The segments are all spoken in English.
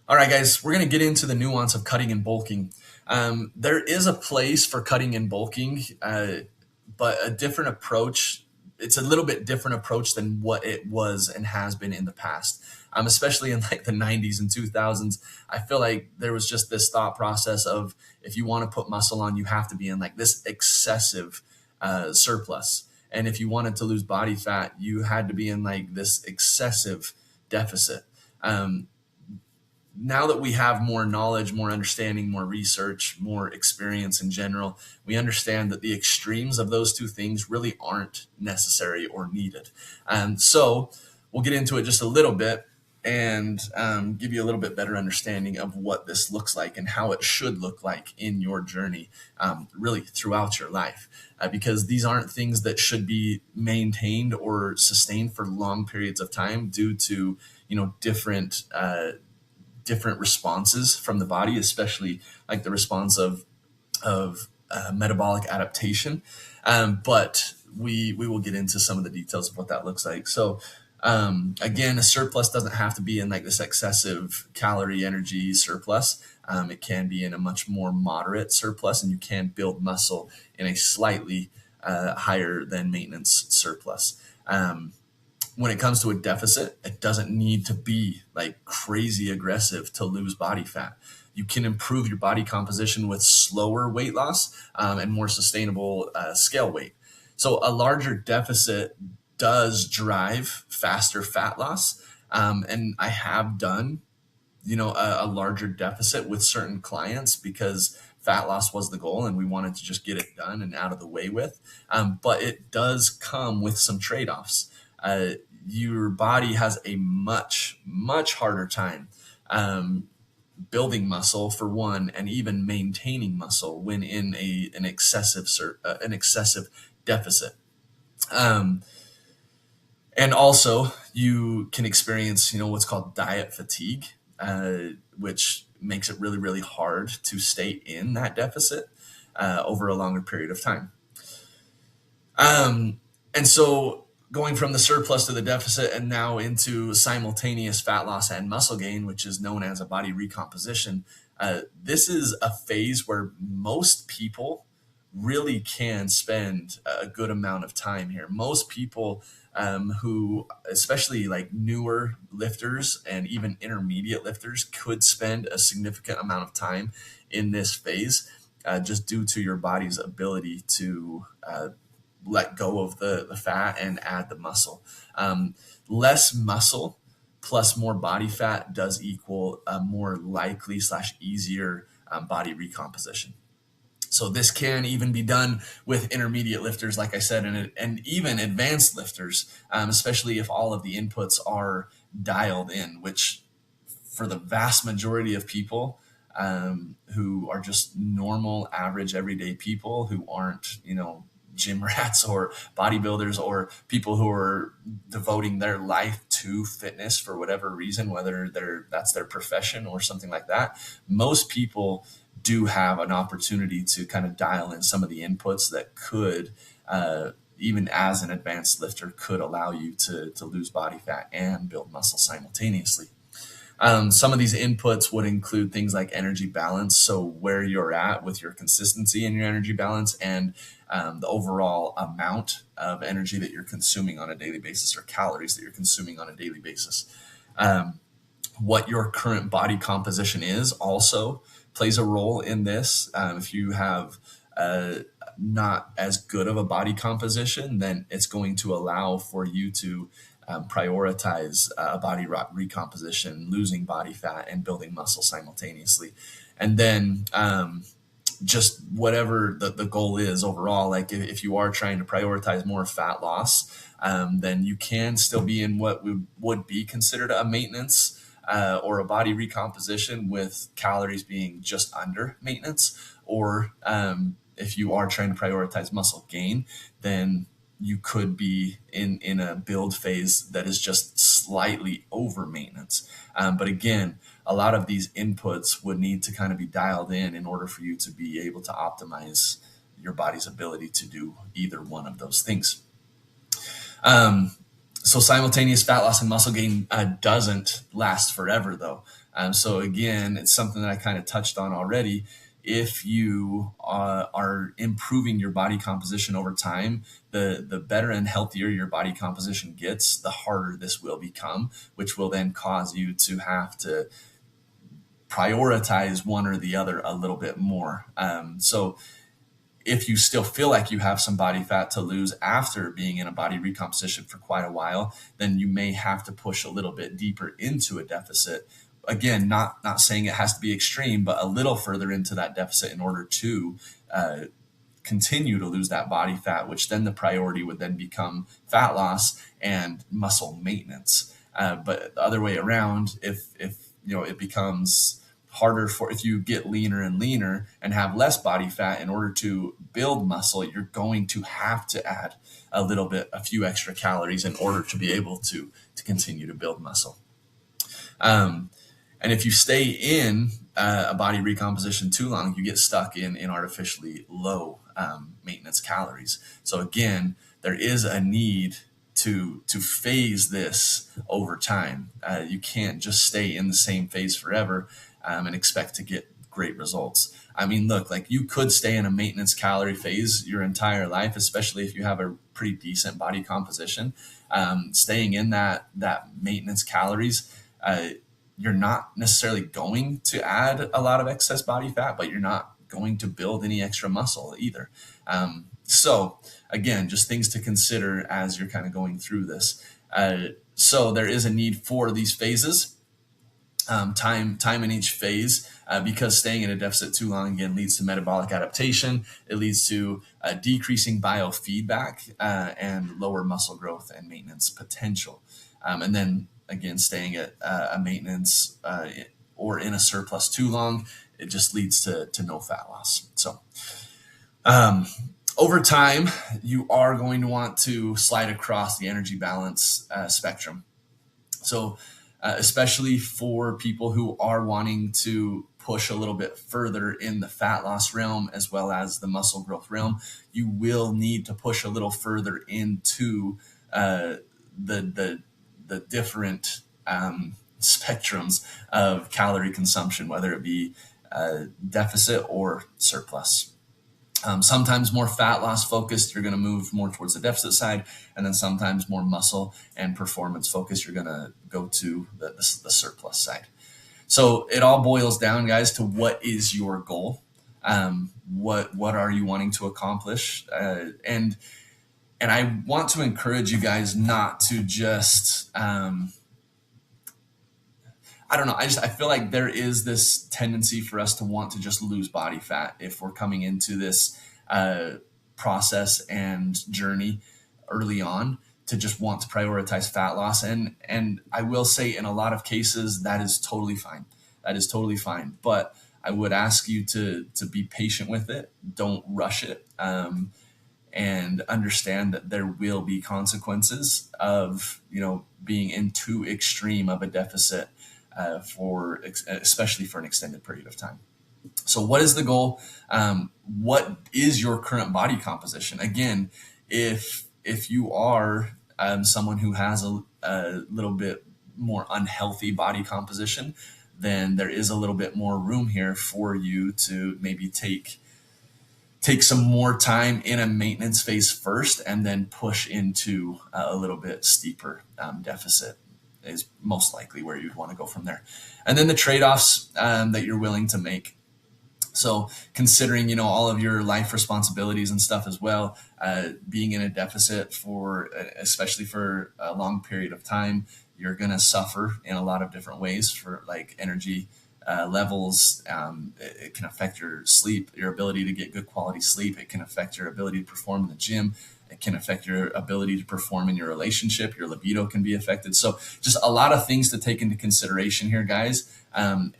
All right, guys, we're going to get into the nuance of cutting and bulking. There is a place for cutting and bulking, but a different approach. It's a little bit different approach than what it was and has been in the past. Especially in like the 90s and 2000s, I feel like there was just this thought process of if you want to put muscle on, you have to be in like this excessive surplus. And if you wanted to lose body fat, you had to be in like this excessive deficit. Um, Now that we have more knowledge, more understanding, more research, more experience in general, we understand that the extremes of those two things really aren't necessary or needed. So we'll get into it just a little bit and give you a little bit better understanding of what this looks like and how it should look like in your journey, really throughout your life. Because these aren't things that should be maintained or sustained for long periods of time due to different responses from the body, especially like the response of metabolic adaptation. But we will get into some of the details of what that looks like. So again, a surplus doesn't have to be in like this excessive calorie energy surplus. It can be in a much more moderate surplus, and you can build muscle in a slightly higher than maintenance surplus. When it comes to a deficit, it doesn't need to be like crazy aggressive to lose body fat. You can improve your body composition with slower weight loss and more sustainable scale weight. So a larger deficit does drive faster fat loss. And I have done, a larger deficit with certain clients because fat loss was the goal and we wanted to just get it done and out of the way with. But it does come with some trade-offs. Uh, your body has a much, much harder time um, building muscle for one, and even maintaining muscle when in an excessive deficit. Um, and also, you can experience, what's called diet fatigue, which makes it really, really hard to stay in that deficit over a longer period of time. And so going from the surplus to the deficit and now into simultaneous fat loss and muscle gain, which is known as a body recomposition, this is a phase where most people really can spend a good amount of time here. Most people who, especially like newer lifters and even intermediate lifters, could spend a significant amount of time in this phase just due to your body's ability to let go of the fat and add the muscle. Less muscle plus more body fat does equal a more likely / easier body recomposition. So this can even be done with intermediate lifters, like I said, and even advanced lifters, especially if all of the inputs are dialed in, which for the vast majority of people who are just normal, average, everyday people who aren't, gym rats or bodybuilders or people who are devoting their life to fitness for whatever reason, whether that's their profession or something like that. Most people do have an opportunity to kind of dial in some of the inputs that could, even as an advanced lifter, could allow you to lose body fat and build muscle simultaneously. Some of these inputs would include things like energy balance, so where you're at with your consistency in your energy balance and the overall amount of energy that you're consuming on a daily basis or calories that you're consuming on a daily basis. Um, what your current body composition is also plays a role in this. If you have not as good of a body composition, then it's going to allow for you to prioritize body recomposition, losing body fat, and building muscle simultaneously. And then just whatever the goal is overall, like if you are trying to prioritize more fat loss, then you can still be in what would be considered a maintenance or a body recomposition with calories being just under maintenance. Or if you are trying to prioritize muscle gain, then you could be in a build phase that is just slightly over maintenance. But again, a lot of these inputs would need to kind of be dialed in order for you to be able to optimize your body's ability to do either one of those things. Um, So simultaneous fat loss and muscle gain doesn't last forever, though. So again, it's something that I kind of touched on already. If you are improving your body composition over time, the better and healthier your body composition gets, the harder this will become, which will then cause you to have to prioritize one or the other a little bit more. So if you still feel like you have some body fat to lose after being in a body recomposition for quite a while, then you may have to push a little bit deeper into a deficit. Again, not saying it has to be extreme, but a little further into that deficit in order to continue to lose that body fat, which then the priority would then become fat loss and muscle maintenance. But the other way around, if it becomes harder for, if you get leaner and leaner and have less body fat, in order to build muscle, you're going to have to add a few extra calories in order to be able to continue to build muscle. And if you stay in a body recomposition too long, you get stuck in artificially low maintenance calories. So again, there is a need to phase this over time. You can't just stay in the same phase forever and expect to get great results. I mean, look, like you could stay in a maintenance calorie phase your entire life, especially if you have a pretty decent body composition. Staying in that maintenance calories, you're not necessarily going to add a lot of excess body fat, but you're not going to build any extra muscle either. So again, just things to consider as you're kind of going through this. So there is a need for these phases. Time in each phase, because staying in a deficit too long again leads to metabolic adaptation. It leads to decreasing biofeedback and lower muscle growth and maintenance potential. And then again, staying at a maintenance or in a surplus too long, it just leads to no fat loss. So over time, you are going to want to slide across the energy balance spectrum. So especially for people who are wanting to push a little bit further in the fat loss realm as well as the muscle growth realm, you will need to push a little further into the different spectrums of calorie consumption, whether it be deficit or surplus. Sometimes more fat loss focused, you're going to move more towards the deficit side, and then sometimes more muscle and performance focused, you're going to go to the surplus side. So it all boils down, guys, to what is your goal? What are you wanting to accomplish? And I want to encourage you guys not to just I don't know. I feel like there is this tendency for us to want to just lose body fat if we're coming into this process and journey early on, to just want to prioritize fat loss. And I will say in a lot of cases, that is totally fine. That is totally fine. But I would ask you to be patient with it. Don't rush it. And understand that there will be consequences of, being in too extreme of a deficit especially for an extended period of time. So what is the goal? What is your current body composition? Again, if you are someone who has a little bit more unhealthy body composition, then there is a little bit more room here for you to maybe take some more time in a maintenance phase first, and then push into a little bit steeper deficit is most likely where you'd want to go from there. And then the trade-offs that you're willing to make. So considering, all of your life responsibilities and stuff as well, being in a deficit especially for a long period of time, you're going to suffer in a lot of different ways for like energy levels. It can affect your sleep, your ability to get good quality sleep. It can affect your ability to perform in the gym. It can affect your ability to perform in your relationship. Your libido can be affected. So just a lot of things to take into consideration here, guys. And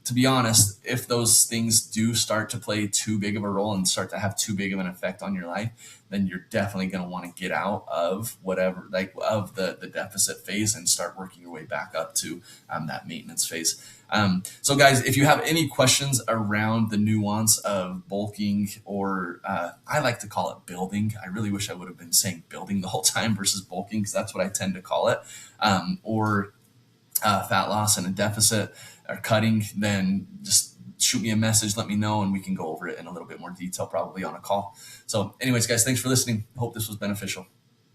to be honest, if those things do start to play too big of a role and start to have too big of an effect on your life, then you're definitely going to want to get out of whatever, like of the deficit phase and start working your way back up to that maintenance phase. So guys, if you have any questions around the nuance of bulking, or I like to call it building. I really wish I would have been saying building the whole time versus bulking, because that's what I tend to call it. Or fat loss and a deficit or cutting, then just shoot me a message, let me know, and we can go over it in a little bit more detail, probably on a call. So anyways, guys, thanks for listening. Hope this was beneficial.